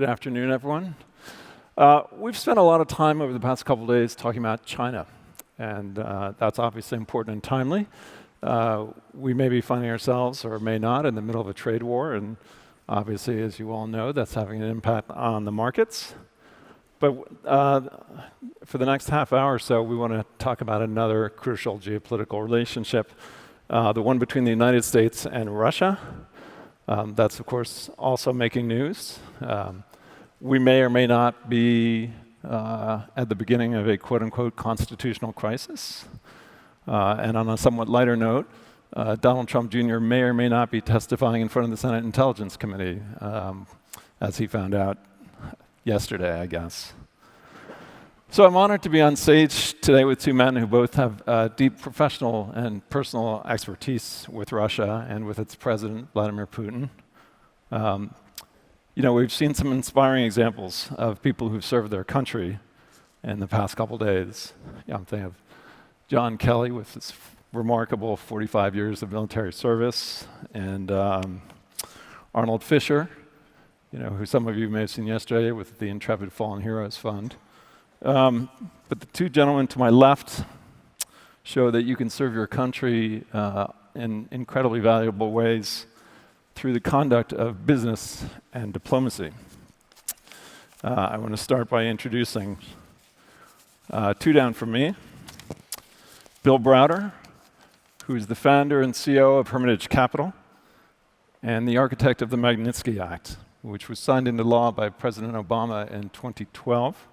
Good afternoon, everyone. We've spent a lot of time over the past couple of days talking about China, and that's obviously important and timely. We may be finding ourselves, or may not, in the middle of a trade war, and obviously, as you all know, that's having an impact on the markets. But for the next half hour or so, we want to talk about another crucial geopolitical relationship, the one between the United States and Russia. That's, of course, also making news. We may or may not be at the beginning of a quote-unquote constitutional crisis. And on a somewhat lighter note, Donald Trump Jr. may or may not be testifying in front of the Senate Intelligence Committee, as he found out yesterday, I guess. So I'm honored to be on stage today with two men who both have deep professional and personal expertise with Russia and with its president, Vladimir Putin. We've seen some inspiring examples of people who've served their country in the past couple days. I'm thinking of John Kelly with his remarkable 45 years of military service, and Arnold Fisher, who some of you may have seen yesterday with the Intrepid Fallen Heroes Fund. But the two gentlemen to my left show that you can serve your country in incredibly valuable ways through the conduct of business and diplomacy. I want to start by introducing two down from me, Bill Browder, who is the founder and CEO of Hermitage Capital and the architect of the Magnitsky Act, which was signed into law by President Obama in 2012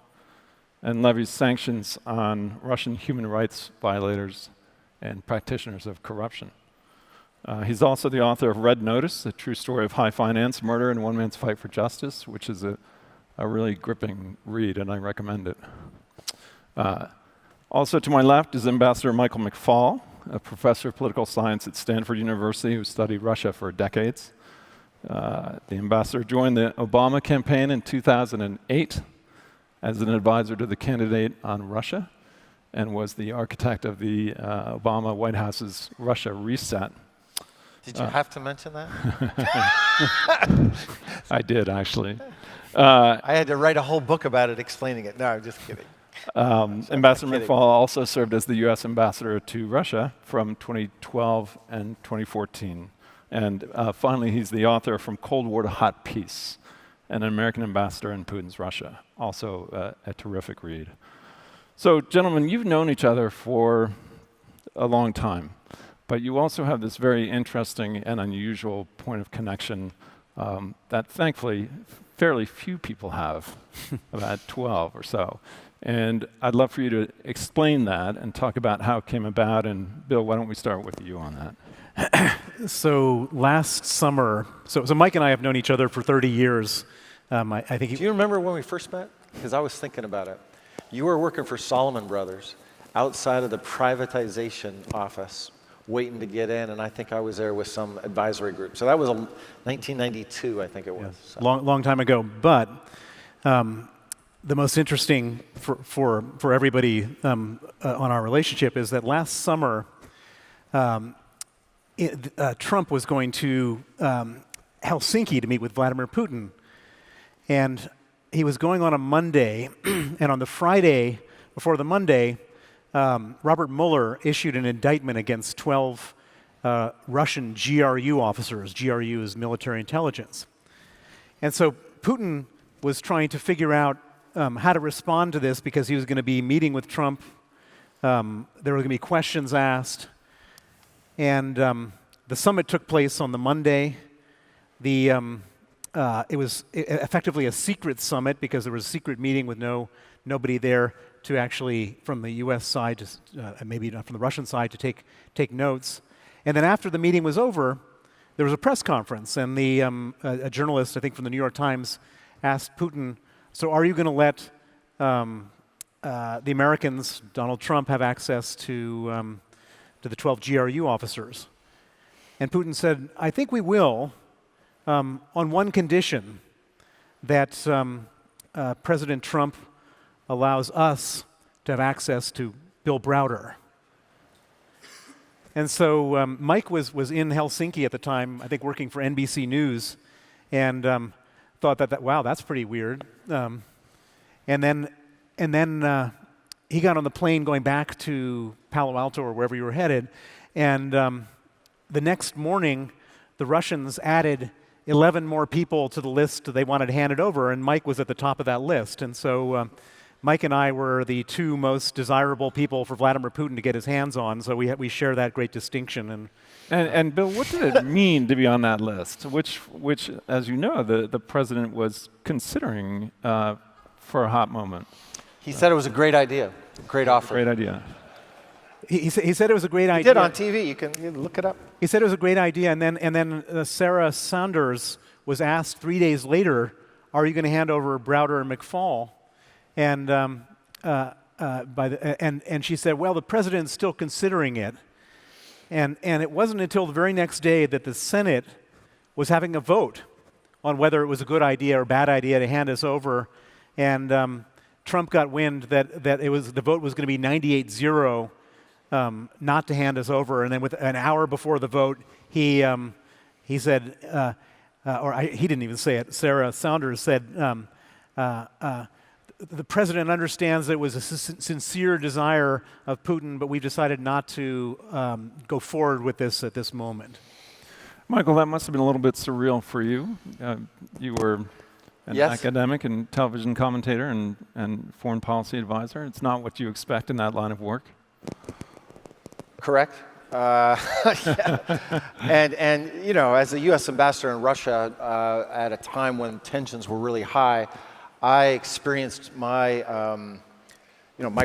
and levies sanctions on Russian human rights violators and practitioners of corruption. He's also the author of Red Notice, a true story of high finance, murder, and one man's fight for justice, which is a really gripping read, and I recommend it. Also to my left is Ambassador Michael McFaul, a professor of political science at Stanford University who studied Russia for decades. The ambassador joined the Obama campaign in 2008 as an advisor to the candidate on Russia and was the architect of the Obama White House's Russia reset. Did you have to mention that? I did, actually. I had to write a whole book about it explaining it. No, I'm just kidding. Ambassador McFaul also served as the U.S. ambassador to Russia from 2012 and 2014. And finally, he's the author From Cold War to Hot Peace, an American ambassador in Putin's Russia, also a terrific read. So, gentlemen, you've known each other for a long time, but you also have this very interesting and unusual point of connection that thankfully fairly few people have, about 12 or so. And I'd love for you to explain that and talk about how it came about. And Bill, why don't we start with you on that? So last summer, so Mike and I have known each other for 30 years. I think. Do you remember when we first met? Because I was thinking about it. You were working for Salomon Brothers outside of the privatization office, waiting to get in, and I think I was there with some advisory group. So that was 1992, I think it was. Yes. So. Long time ago. But the most interesting for everybody on our relationship is that last summer, Trump was going to Helsinki to meet with Vladimir Putin. And he was going on a Monday, and on the Friday before the Monday, Robert Mueller issued an indictment against 12 Russian GRU officers. GRU is military intelligence. And so Putin was trying to figure out how to respond to this because he was going to be meeting with Trump. There were going to be questions asked. And the summit took place on the Monday. It was effectively a secret summit because there was a secret meeting with nobody there to actually, from the U.S. side, maybe not from the Russian side, to take notes. And then after the meeting was over, there was a press conference, and a journalist, I think from the New York Times, asked Putin, "So are you going to let the Americans, Donald Trump, have access to the 12 GRU officers?" And Putin said, "I think we will, on one condition, that President Trump allows us to have access to Bill Browder." And so Mike was in Helsinki at the time, I think working for NBC News, and thought that wow, that's pretty weird. And then he got on the plane going back to Palo Alto or wherever you were headed, and the next morning, the Russians added 11 more people to the list they wanted handed over, and Mike was at the top of that list. And so Mike and I were the two most desirable people for Vladimir Putin to get his hands on, so we share that great distinction. And Bill, what did it mean to be on that list, which, as you know, the president was considering for a hot moment? He said it was a great idea, great offer. Great idea. He said it was a great idea. He did on TV. You can look it up. He said it was a great idea, and then Sarah Sanders was asked 3 days later, "Are you going to hand over Browder and McFaul?" And she said, "Well, the president's still considering it." And it wasn't until the very next day that the Senate was having a vote on whether it was a good idea or bad idea to hand us over, and Trump got wind that the vote was going to be 98-0. Not to hand us over, and then with an hour before the vote, he said, he didn't even say it. Sarah Sanders said, "The president understands that it was a sincere desire of Putin, but we've decided not to go forward with this at this moment." Michael, that must have been a little bit surreal for you. You were an academic and television commentator and foreign policy advisor. It's not what you expect in that line of work. Correct. And you know, as a U.S. ambassador in Russia, at a time when tensions were really high, I experienced my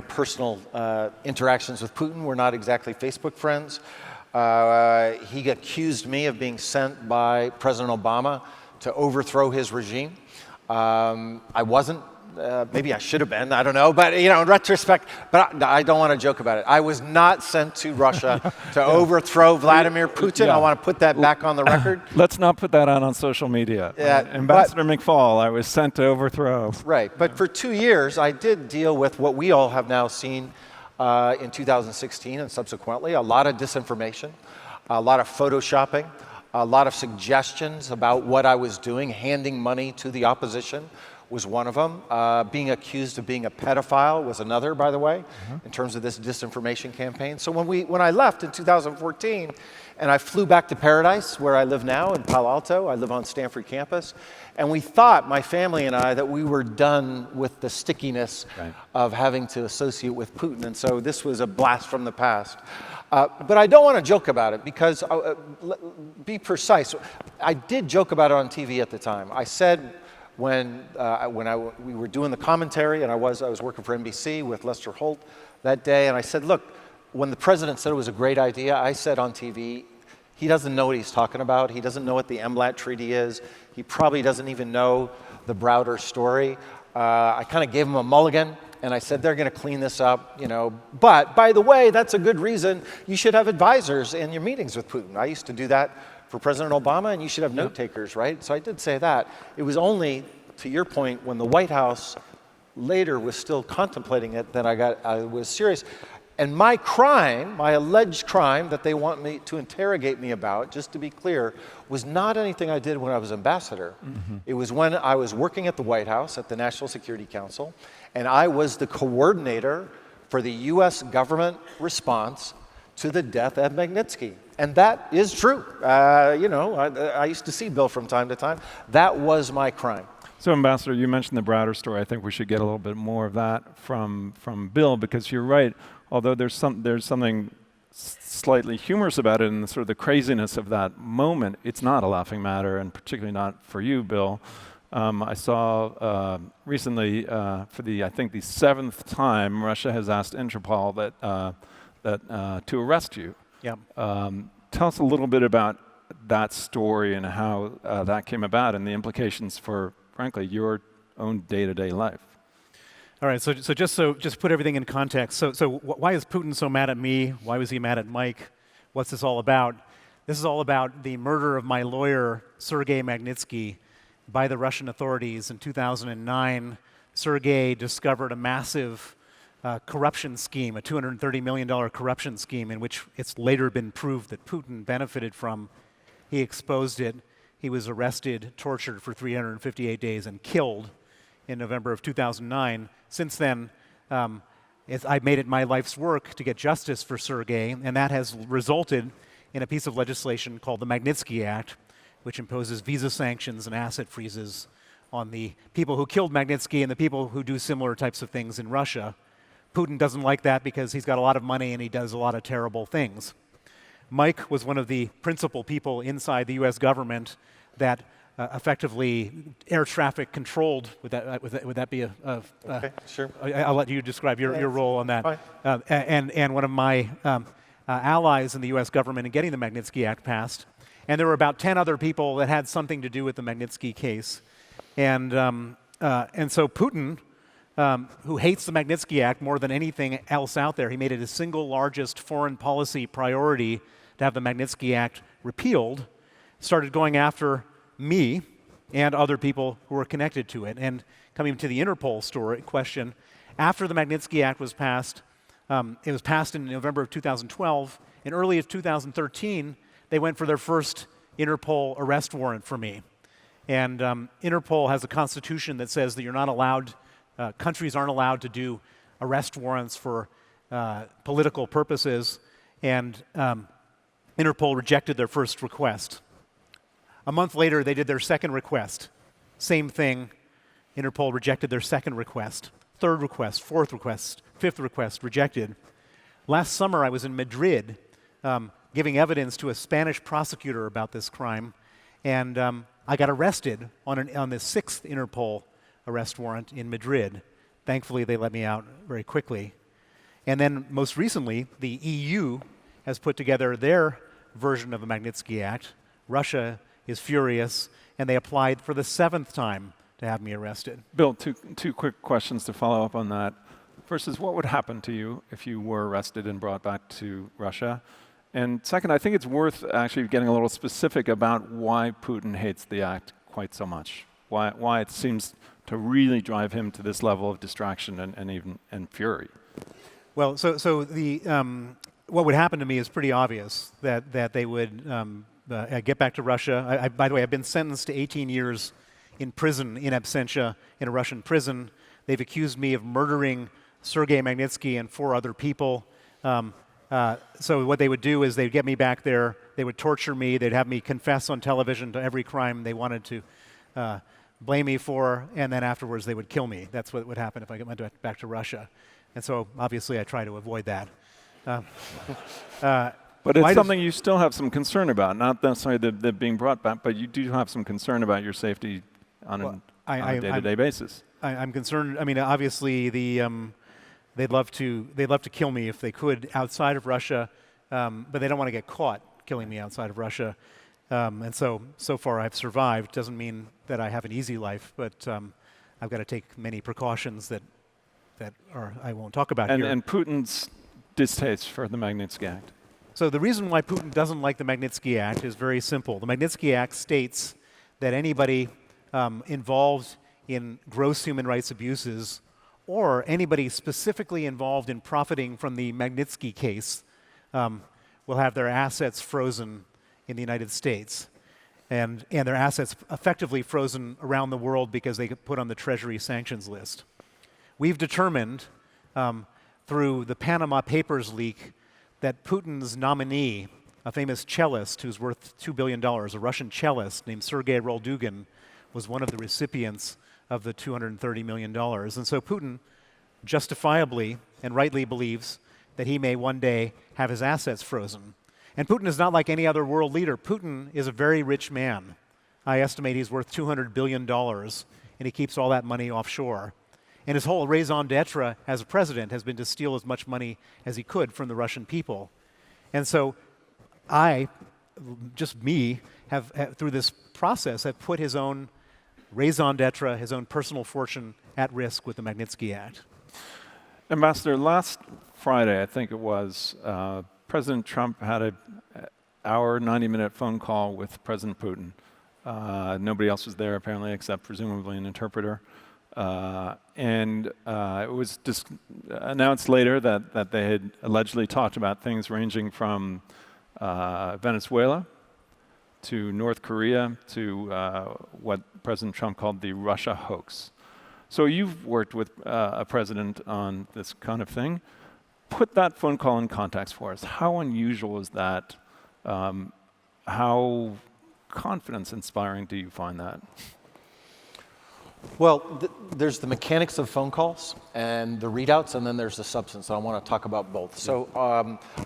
personal interactions with Putin were not exactly Facebook friends. He accused me of being sent by President Obama to overthrow his regime. I wasn't. Maybe I should have been, I don't know, but in retrospect, but I don't want to joke about it. I was not sent to Russia to overthrow Vladimir Putin. I want to put that back on the record. Let's not put that out on social media. Ambassador McFaul, I was sent to overthrow. Right, but for 2 years, I did deal with what we all have now seen in 2016 and subsequently, a lot of disinformation, a lot of photoshopping, a lot of suggestions about what I was doing, handing money to the opposition was one of them. Being accused of being a pedophile was another, by the way, in terms of this disinformation campaign. So when I left in 2014, and I flew back to Paradise, where I live now in Palo Alto, I live on Stanford campus, and we thought, my family and I, that we were done with the stickiness of having to associate with Putin, and so this was a blast from the past. But I don't want to joke about it because, be precise, I did joke about it on TV at the time. I said, when we were doing the commentary, and I was working for NBC with Lester Holt that day, and I said, look, when the president said it was a great idea, I said on TV, he doesn't know what he's talking about. He doesn't know what the MLAT treaty is. He probably doesn't even know the Browder story. I kind of gave him a mulligan, and I said, they're going to clean this up, But, by the way, that's a good reason you should have advisors in your meetings with Putin. I used to do that for President Obama, and you should have note takers, right? So I did say that. It was only, to your point, when the White House later was still contemplating it that I was serious. And my crime, my alleged crime that they want me to interrogate me about, just to be clear, was not anything I did when I was ambassador. It was when I was working at the White House at the National Security Council, and I was the coordinator for the U.S. government response to the death of Magnitsky. And that is true. I used to see Bill from time to time. That was my crime. So, Ambassador, you mentioned the Browder story. I think we should get a little bit more of that from Bill, because you're right. Although there's something slightly humorous about it and the craziness of that moment, it's not a laughing matter, and particularly not for you, Bill. I saw recently, for the 7th time, Russia has asked Interpol to arrest you. Yep. Tell us a little bit about that story and how that came about and the implications for, frankly, your own day-to-day life. All right, so just put everything in context. So why is Putin so mad at me? Why was he mad at Mike? What's this all about? This is all about the murder of my lawyer, Sergei Magnitsky, by the Russian authorities in 2009. Sergei discovered a massive corruption scheme, a $230 million corruption scheme in which it's later been proved that Putin benefited from. He exposed it. he was arrested, tortured for 358 days, and killed in November of 2009. Since then, I've made it my life's work to get justice for Sergei, and that has resulted in a piece of legislation called the Magnitsky Act, which imposes visa sanctions and asset freezes on the people who killed Magnitsky and the people who do similar types of things in Russia. Putin doesn't like that because he's got a lot of money and he does a lot of terrible things. Mike was one of the principal people inside the US government that effectively air traffic controlled. Would that be Okay, sure. I'll let you describe your role on that. Fine. And one of my allies in the US government in getting the Magnitsky Act passed. And there were about 10 other people that had something to do with the Magnitsky case. And so Putin, who hates the Magnitsky Act more than anything else out there, he made it his single largest foreign policy priority to have the Magnitsky Act repealed, started going after me and other people who were connected to it. And coming to the Interpol question, after the Magnitsky Act was passed, it was passed in November of 2012. In early of 2013, they went for their first Interpol arrest warrant for me. And Interpol has a constitution that says that you're not allowed, countries aren't allowed to do arrest warrants for political purposes. And Interpol rejected their first request. A month later, they did their second request. Same thing. Interpol rejected their second request. Third request, fourth request, fifth request, rejected. Last summer, I was in Madrid giving evidence to a Spanish prosecutor about this crime, and I got arrested on the sixth Interpol arrest warrant in Madrid. Thankfully, they let me out very quickly. And then most recently, the EU has put together their version of the Magnitsky Act. Russia is furious, and they applied for the seventh time to have me arrested. Bill, two quick questions to follow up on that. First is, what would happen to you if you were arrested and brought back to Russia? And second, I think it's worth actually getting a little specific about why Putin hates the act quite so much. Why it seems to really drive him to this level of distraction and fury. Well, so the what would happen to me is pretty obvious. That they would get back to Russia. By the way, I've been sentenced to 18 years in prison in absentia in a Russian prison. They've accused me of murdering Sergei Magnitsky and 4 other people. So what they would do is they'd get me back there, they would torture me, they'd have me confess on television to every crime they wanted to blame me for, and then afterwards they would kill me. That's what would happen if I went back to Russia. And so obviously I try to avoid that. But it's something you still have some concern about, not necessarily the being brought back, but you do have some concern about your safety on a day-to-day basis. I'm concerned. I mean, obviously they'd love to kill me if they could outside of Russia, but they don't want to get caught killing me outside of Russia. And so far I've survived. Doesn't mean that I have an easy life, but I've got to take many precautions that I won't talk about here. And Putin's distaste for the Magnitsky Act. So the reason why Putin doesn't like the Magnitsky Act is very simple. The Magnitsky Act states that anybody involved in gross human rights abuses or anybody specifically involved in profiting from the Magnitsky case will have their assets frozen in the United States and their assets effectively frozen around the world because they get put on the Treasury sanctions list. We've determined through the Panama Papers leak that Putin's nominee, a famous cellist who's worth $2 billion, a Russian cellist named Sergei Roldugin, was one of the recipients of the $230 million. And so Putin justifiably and rightly believes that he may one day have his assets frozen. And Putin is not like any other world leader. Putin is a very rich man. I estimate he's worth $200 billion, and he keeps all that money offshore. And his whole raison d'etre as a president has been to steal as much money as he could from the Russian people. And so I, just me, have through this process, have put his own raison d'etre, his own personal fortune at risk with the Magnitsky Act. Ambassador, last Friday, I think it was, President Trump had an hour, 90-minute phone call with President Putin. Nobody else was there, apparently, except presumably an interpreter. And it was just announced later that they had allegedly talked about things ranging from Venezuela to North Korea, to what President Trump called the Russia hoax. So you've worked with a president on this kind of thing. Put that phone call in context for us. How unusual is that? How confidence-inspiring do you find that? Well, there's the mechanics of phone calls and the readouts, and then there's the substance. I want to talk about both. So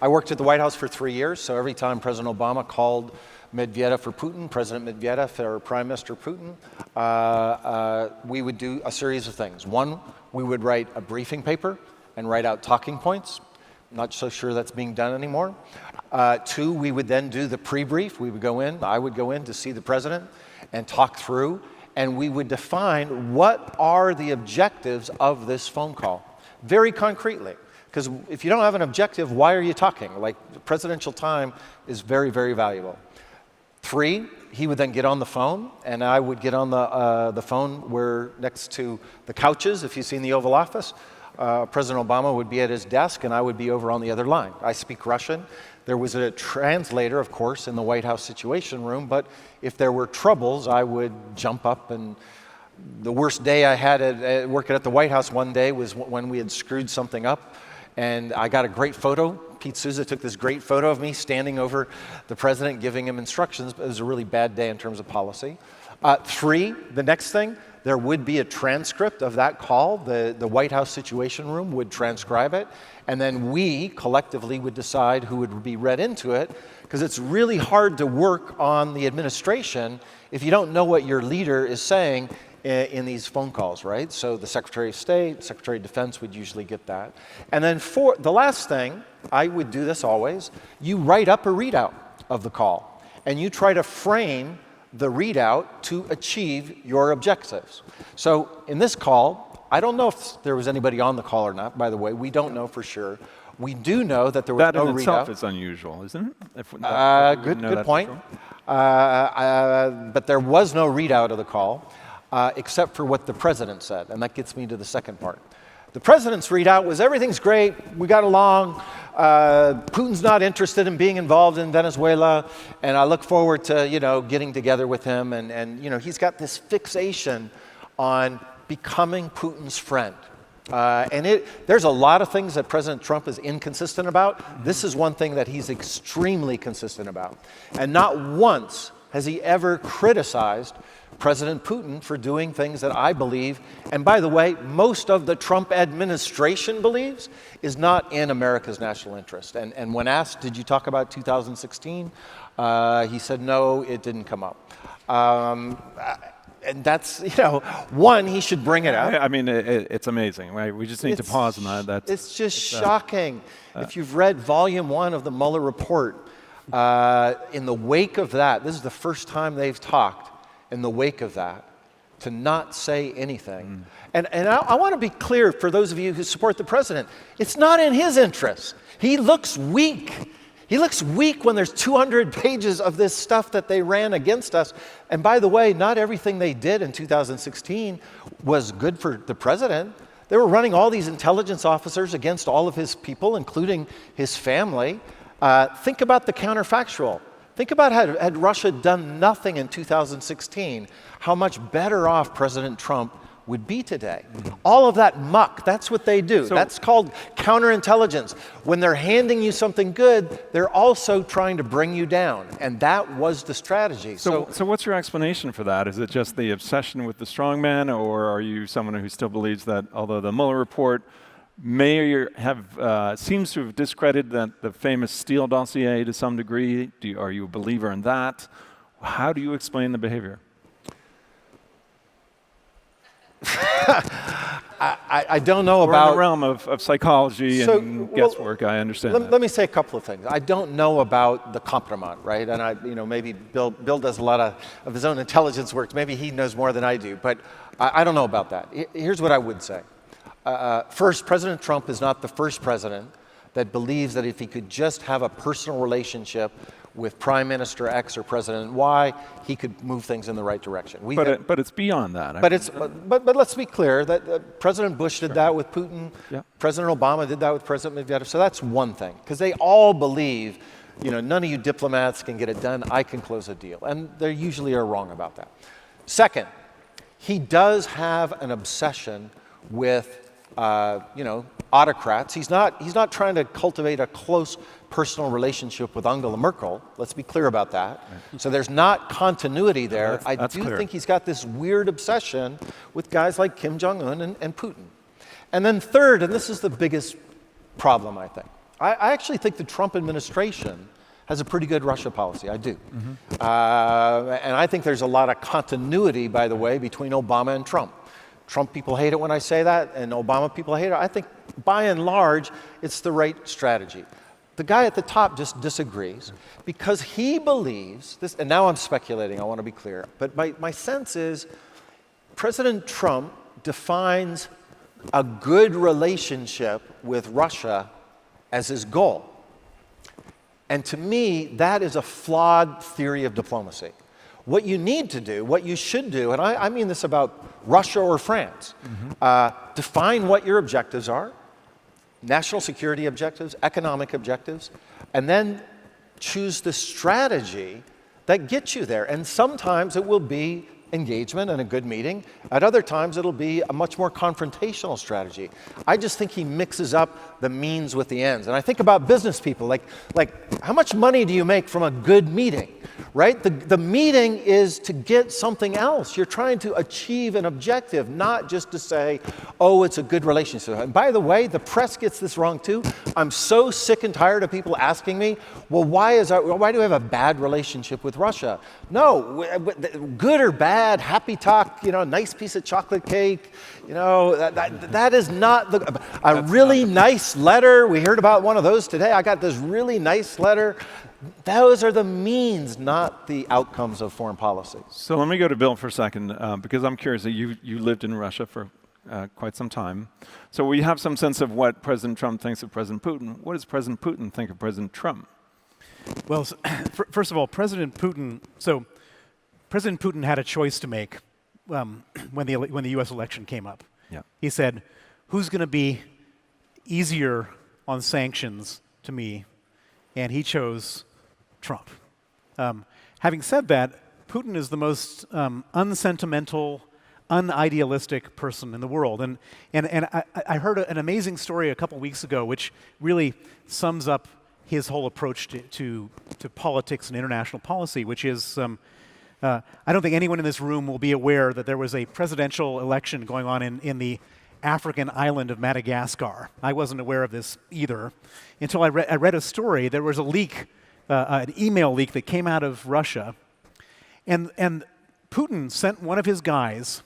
I worked at the White House for 3 years, so every time President Obama called Medvedev or Putin, President Medvedev or Prime Minister Putin, we would do a series of things. One, we would write a briefing paper and write out talking points. Not so sure that's being done anymore. Two, we would then do the pre-brief. I would go in to see the president and talk through, and we would define what are the objectives of this phone call, very concretely. Because if you don't have an objective, why are you talking? Like, presidential time is very, very valuable. Three, he would then get on the phone, and I would get on the phone where next to the couches, if you've seen the Oval Office, President Obama would be at his desk, and I would be over on the other line. I speak Russian. There was a translator, of course, in the White House Situation Room, but if there were troubles, I would jump up. And the worst day I had working at the White House one day was when we had screwed something up, and I got a great photo. Pete Souza took this great photo of me standing over the president, giving him instructions, but it was a really bad day in terms of policy. Three, the next thing, there would be a transcript of that call. The White House Situation Room would transcribe it, and then we collectively would decide who would be read into it, because it's really hard to work on the administration if you don't know what your leader is saying in these phone calls, right? So the Secretary of State, Secretary of Defense would usually get that. And then the last thing, I would do this always, you write up a readout of the call, and you try to frame the readout to achieve your objectives. So in this call, I don't know if there was anybody on the call or not, by the way. We don't know for sure. We do know that there was no readout. That in itself is unusual, isn't it? Good point. But there was no readout of the call, except for what the president said, and that gets me to the second part. The president's readout was everything's great, we got along, Putin's not interested in being involved in Venezuela, and I look forward to, getting together with him, and he's got this fixation on becoming Putin's friend. There's a lot of things that President Trump is inconsistent about. This is one thing that he's extremely consistent about. And not once has he ever criticized President Putin for doing things that I believe, and by the way, most of the Trump administration believes, is not in America's national interest. And when asked, did you talk about 2016? He said, no, it didn't come up. And that's, one, he should bring it up. I mean, it's amazing, right? We just need to pause on that. It's just shocking. If you've read Volume 1 of the Mueller report, in the wake of that, this is the first time they've talked in the wake of that, to not say anything. And I want to be clear for those of you who support the president, it's not in his interest. He looks weak. He looks weak when there's 200 pages of this stuff that they ran against us. And by the way, not everything they did in 2016 was good for the president. They were running all these intelligence officers against all of his people, including his family. Think about the counterfactual. Think about had Russia done nothing in 2016, how much better off President Trump would be today. All of that muck, that's what they do. That's called counterintelligence. When they're handing you something good, they're also trying to bring you down. And that was the strategy. So what's your explanation for that? Is it just the obsession with the strongman, or are you someone who still believes that although the Mueller report may have seems to have discredited the famous Steele dossier to some degree, are you a believer in that? How do you explain the behavior? I don't know We're about in the realm of psychology and guesswork. I understand. Let me say a couple of things. I don't know about the compromat, right? And maybe Bill does a lot of his own intelligence work. Maybe he knows more than I do, but I don't know about that. Here's what I would say. First, President Trump is not the first president that believes that if he could just have a personal relationship with Prime Minister X or President Y, he could move things in the right direction. But it's beyond that. But let's be clear that President Bush did that with Putin. Yeah. President Obama did that with President Medvedev. So that's one thing, because they all believe none of you diplomats can get it done. I can close a deal. And they usually are wrong about that. Second, he does have an obsession with, autocrats. He's not trying to cultivate a close personal relationship with Angela Merkel. Let's be clear about that. Right. So there's not continuity there. That's clear. Think he's got this weird obsession with guys like Kim Jong-un and Putin. And then third, and this is the biggest problem, I think. I actually think the Trump administration has a pretty good Russia policy. I do. Mm-hmm. And I think there's a lot of continuity, by the way, between Obama and Trump. Trump people hate it when I say that, and Obama people hate it. I think, by and large, it's the right strategy. The guy at the top just disagrees because he believes this, and now I'm speculating, I want to be clear, but my sense is President Trump defines a good relationship with Russia as his goal. And to me, that is a flawed theory of diplomacy. What you need to do, what you should do, and I mean this about Russia or France, define what your objectives are, national security objectives, economic objectives, and then choose the strategy that gets you there. And sometimes it will be engagement and a good meeting. At other times, it'll be a much more confrontational strategy. I just think he mixes up the means with the ends. And I think about business people, like how much money do you make from a good meeting, right? The meeting is to get something else. You're trying to achieve an objective, not just to say, oh, it's a good relationship. And by the way, the press gets this wrong too. I'm so sick and tired of people asking me, well, why do we have a bad relationship with Russia? No, good or bad, happy talk, nice piece of chocolate cake, that is not a really nice letter. We heard about one of those today. I got this really nice letter. Those are the means, not the outcomes of foreign policy. So let me go to Bill for a second, because I'm curious that you lived in Russia for quite some time. So we have some sense of what President Trump thinks of President Putin. What does President Putin think of President Trump? Well, first of all, President Putin had a choice to make when the U.S. election came up. Yeah. He said, who's going to be easier on sanctions to me? And he chose Trump. Having said that, Putin is the most unsentimental, unidealistic person in the world. And I heard an amazing story a couple weeks ago which really sums up his whole approach to politics and international policy, which is, I don't think anyone in this room will be aware that there was a presidential election going on in the African island of Madagascar. I wasn't aware of this either until I read a story. There was a leak, an email leak that came out of Russia, and Putin sent one of his guys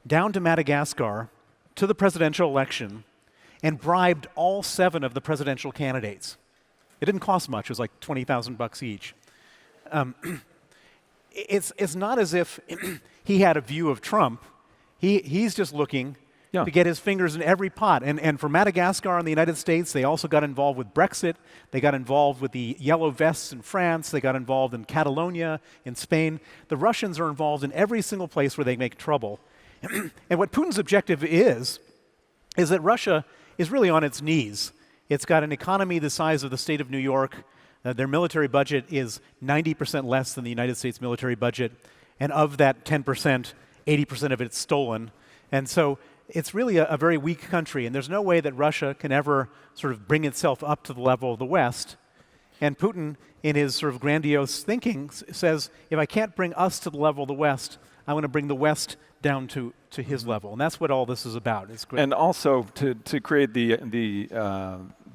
down to Madagascar to the presidential election and bribed all 7 of the presidential candidates. It didn't cost much. It was like $20,000 each. It's not as if he had a view of Trump. He's just looking to get his fingers in every pot. And for Madagascar and the United States, they also got involved with Brexit. They got involved with the Yellow Vests in France. They got involved in Catalonia, in Spain. The Russians are involved in every single place where they make trouble. And what Putin's objective is that Russia is really on its knees. It's got an economy the size of the state of New York. Their military budget is 90% less than the United States military budget. And of that 10%, 80% of it's stolen. And so it's really a very weak country. And there's no way that Russia can ever sort of bring itself up to the level of the West. And Putin, in his sort of grandiose thinking, says, if I can't bring us to the level of the West, I want to bring the West down to his level. And that's what all this is about. It's great. And also to create the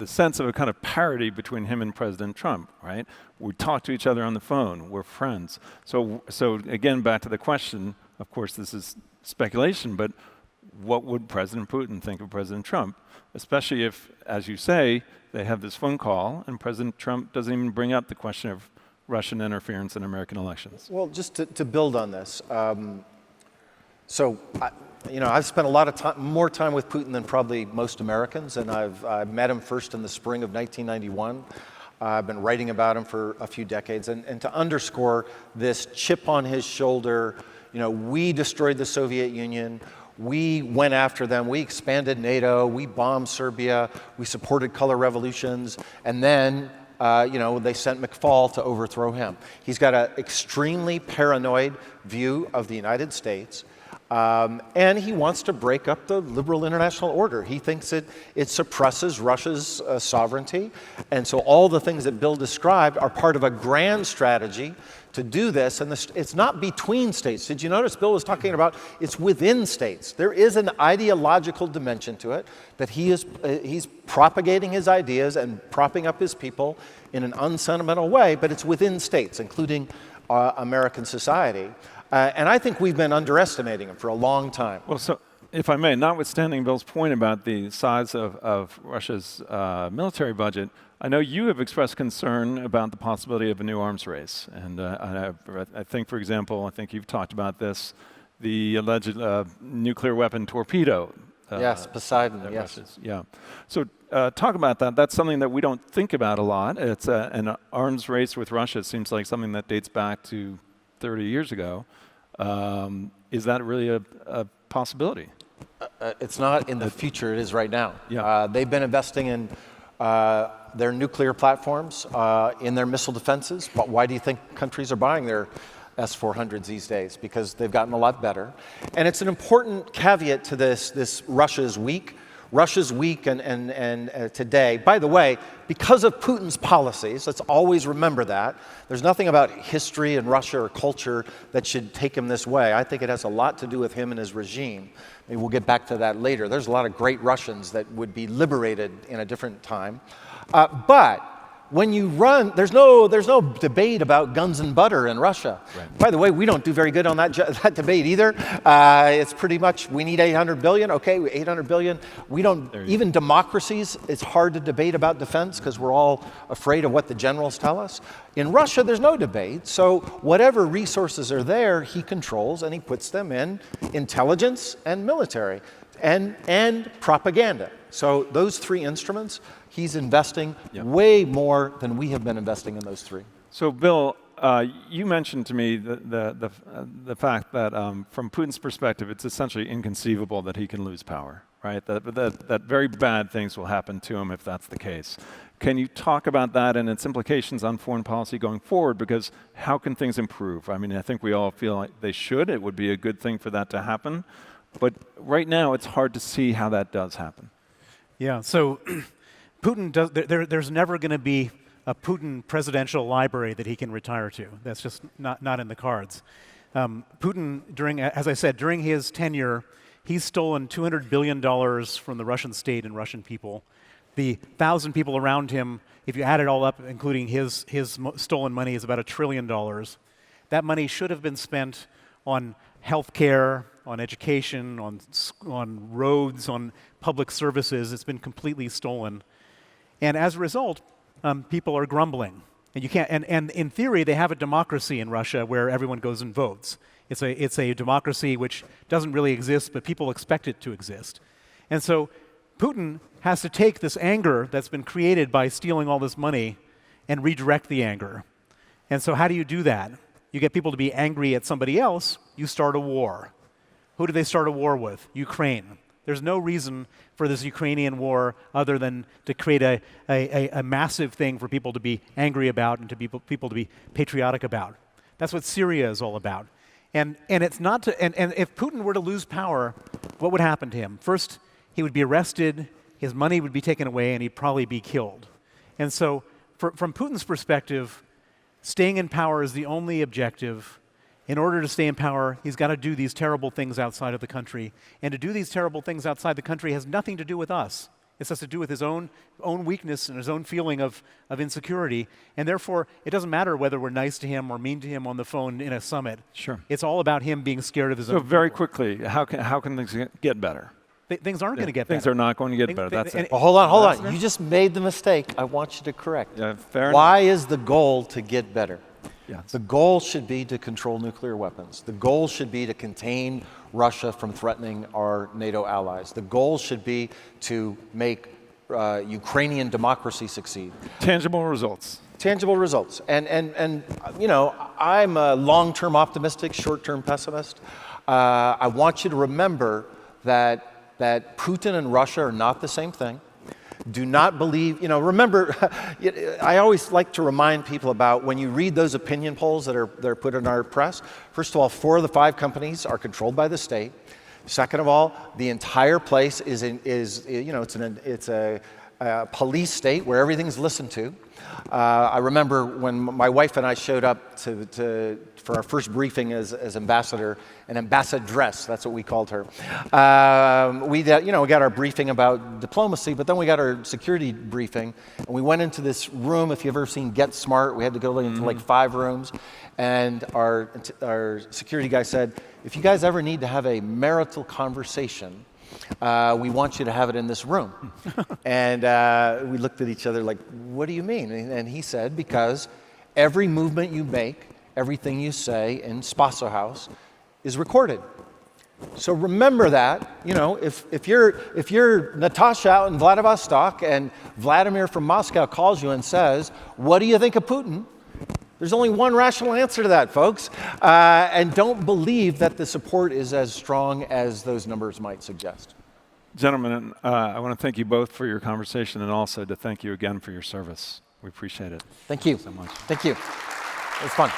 sense of a kind of parity between him and President Trump, right? We talk to each other on the phone. We're friends. So again, back to the question, of course, this is speculation, but what would President Putin think of President Trump? Especially if, as you say, they have this phone call and President Trump doesn't even bring up the question of Russian interference in American elections. Well, just to build on this, I've spent a lot of more time with Putin than probably most Americans, and I've met him first in the spring of 1991. I've been writing about him for a few decades, and to underscore this chip on his shoulder, we destroyed the Soviet Union, we went after them, we expanded NATO, we bombed Serbia, we supported color revolutions, and then they sent McFaul to overthrow him. He's got an extremely paranoid view of the United States. And he wants to break up the liberal international order. He thinks it suppresses Russia's sovereignty. And so all the things that Bill described are part of a grand strategy to do this. And it's not between states. Did you notice Bill was talking about it's within states? There is an ideological dimension to it, that he's propagating his ideas and propping up his people in an unsentimental way, but it's within states, including American society. And I think we've been underestimating him for a long time. Well, so if I may, notwithstanding Bill's point about the size of Russia's military budget, I know you have expressed concern about the possibility of a new arms race. And I think, for example, I think you've talked about this, the alleged nuclear weapon torpedo. Yes, Poseidon, yes. Yeah. So talk about that. That's something that we don't think about a lot. It's an arms race with Russia. It seems like something that dates back to 30 years ago. Is that really a possibility? It's not in the future, it is right now. Yeah. They've been investing in their nuclear platforms, in their missile defenses. But why do you think countries are buying their S-400s these days? Because they've gotten a lot better. And it's an important caveat to this Russia's weak. Russia's weak and today. By the way, because of Putin's policies, let's always remember that. There's nothing about history and Russia or culture that should take him this way. I think it has a lot to do with him and his regime. Maybe we'll get back to that later. There's a lot of great Russians that would be liberated in a different time. But when you run, there's no debate about guns and butter in Russia. Right. By the way, we don't do very good on that debate either. It's pretty much, we need 800 billion. Okay, 800 billion. We don't, even democracies, it's hard to debate about defense because we're all afraid of what the generals tell us. In Russia, there's no debate. So whatever resources are there, he controls and he puts them in intelligence and military and propaganda. So those three instruments, he's investing way more than we have been investing in those three. So, Bill, you mentioned to me the fact that from Putin's perspective, it's essentially inconceivable that he can lose power, right? That very bad things will happen to him if that's the case. Can you talk about that and its implications on foreign policy going forward? Because how can things improve? I mean, I think we all feel like they should. It would be a good thing for that to happen. But right now, it's hard to see how that does happen. Yeah, so Putin does, there's never going to be a Putin presidential library that he can retire to. That's just not in the cards. Putin, as I said, during his tenure, he's stolen $200 billion from the Russian state and Russian people. The 1,000 people around him, if you add it all up, including his stolen money, is about $1 trillion. That money should have been spent on health care, on education, on roads, on public services. It's been completely stolen. And as a result, people are grumbling. And you can't. And in theory, they have a democracy in Russia where everyone goes and votes. It's a democracy which doesn't really exist, but people expect it to exist. And so Putin has to take this anger that's been created by stealing all this money and redirect the anger. And so how do you do that? You get people to be angry at somebody else, you start a war. Who do they start a war with? Ukraine. There's no reason for this Ukrainian war other than to create a massive thing for people to be angry about and to people to be patriotic about. That's what Syria is all about. And it's not to, and if Putin were to lose power, what would happen to him? First, he would be arrested, his money would be taken away, and he'd probably be killed. And so from Putin's perspective, staying in power is the only objective. In order to stay in power, he's got to do these terrible things outside of the country. And to do these terrible things outside the country has nothing to do with us. It has to do with his own weakness and his own feeling of insecurity. And therefore, it doesn't matter whether we're nice to him or mean to him on the phone in a summit. Sure. It's all about him being scared of his own. So very quickly, how can things get better? Things aren't going to get better. Things are not going to get better. That's it. Well, hold on. You just made the mistake. I want you to correct. Yeah, fair enough. Why is the goal to get better? Yes. The goal should be to control nuclear weapons. The goal should be to contain Russia from threatening our NATO allies. The goal should be to make Ukrainian democracy succeed. Tangible results. Tangible results. And you know, I'm a long-term optimistic, short-term pessimist. I want you to remember that Putin and Russia are not the same thing. Do not believe, remember, I always like to remind people about when you read those opinion polls that are put in our press, first of all, 4 of the 5 companies are controlled by the state. Second of all, the entire place it's a police state where everything's listened to. I remember when my wife and I showed up for our first briefing as ambassador, an ambassadress, that's what we called her. We got our briefing about diplomacy, but then we got our security briefing, and we went into this room. If you've ever seen Get Smart, we had to go into like 5 rooms, and our security guy said, if you guys ever need to have a marital conversation, we want you to have it in this room. And we looked at each other like, what do you mean? And he said, because every movement you make, everything you say in Spaso House is recorded. So remember that, if you're Natasha out in Vladivostok and Vladimir from Moscow calls you and says, what do you think of Putin? There's only one rational answer to that, folks. And don't believe that the support is as strong as those numbers might suggest. Gentlemen, I want to thank you both for your conversation and also to thank you again for your service. We appreciate it. Thank you so much. Thank you. It was fun.